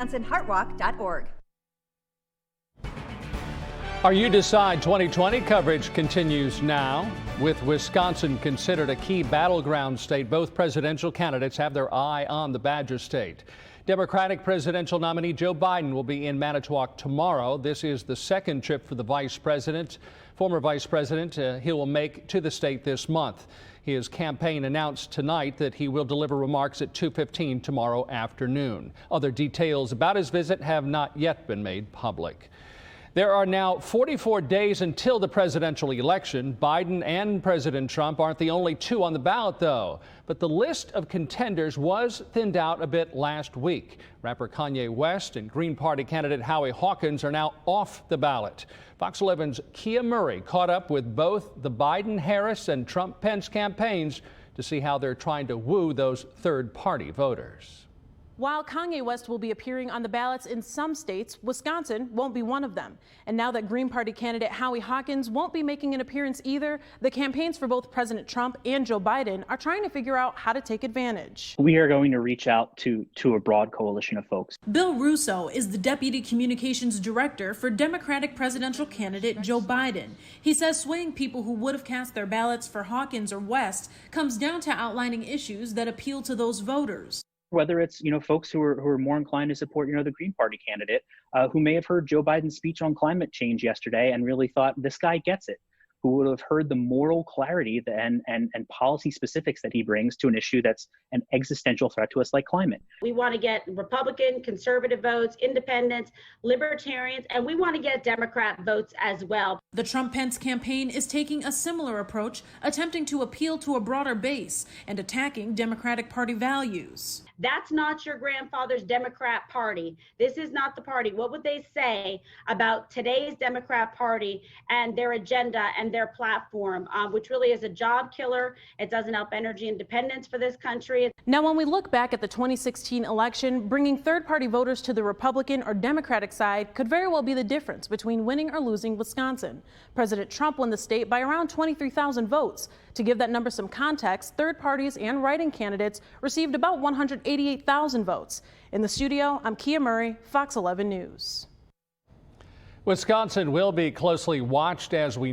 WisconsinHeartWalk.org. Our You Decide 2020 coverage continues now. With Wisconsin considered a key battleground state, both presidential candidates have their eye on the Badger State. Democratic presidential nominee Joe Biden will be in Manitowoc tomorrow. This is the second trip for the former vice president, he will make to the state this month. His campaign announced tonight that he will deliver remarks at 2:15 tomorrow afternoon. Other details about his visit have not yet been made public. There are now 44 days until the presidential election. Biden and President Trump aren't the only two on the ballot, though. But the list of contenders was thinned out a bit last week. Rapper Kanye West and Green Party candidate Howie Hawkins are now off the ballot. Fox 11's Kia Murray caught up with both the Biden-Harris and Trump-Pence campaigns to see how they're trying to woo those third-party voters. While Kanye West will be appearing on the ballots in some states, Wisconsin won't be one of them. And now that Green Party candidate Howie Hawkins won't be making an appearance either, the campaigns for both President Trump and Joe Biden are trying to figure out how to take advantage. We are going to reach out to a broad coalition of folks. Bill Russo is the Deputy Communications Director for Democratic presidential candidate Joe Biden. He says swaying people who would have cast their ballots for Hawkins or West comes down to outlining issues that appeal to those voters. Whether it's, folks who are more inclined to support, the Green Party candidate, who may have heard Joe Biden's speech on climate change yesterday and really thought this guy gets it, who would have heard the moral clarity and policy specifics that he brings to an issue that's an existential threat to us like climate. We want to get Republican, conservative votes, independents, libertarians, and we want to get Democrat votes as well. The Trump-Pence campaign is taking a similar approach, attempting to appeal to a broader base and attacking Democratic Party values. That's not your grandfather's Democrat Party. This is not the party. What would they say about today's Democrat Party and their agenda and their platform, which really is a job killer? It doesn't help energy independence for this country. Now, when we look back at the 2016 election, bringing third-party voters to the Republican or Democratic side could very well be the difference between winning or losing Wisconsin. President Trump won the state by around 23,000 votes. To give that number some context, third parties and write-in candidates received about 188,000 votes. In the studio, I'm Kia Murray, Fox 11 News. Wisconsin will be closely watched as we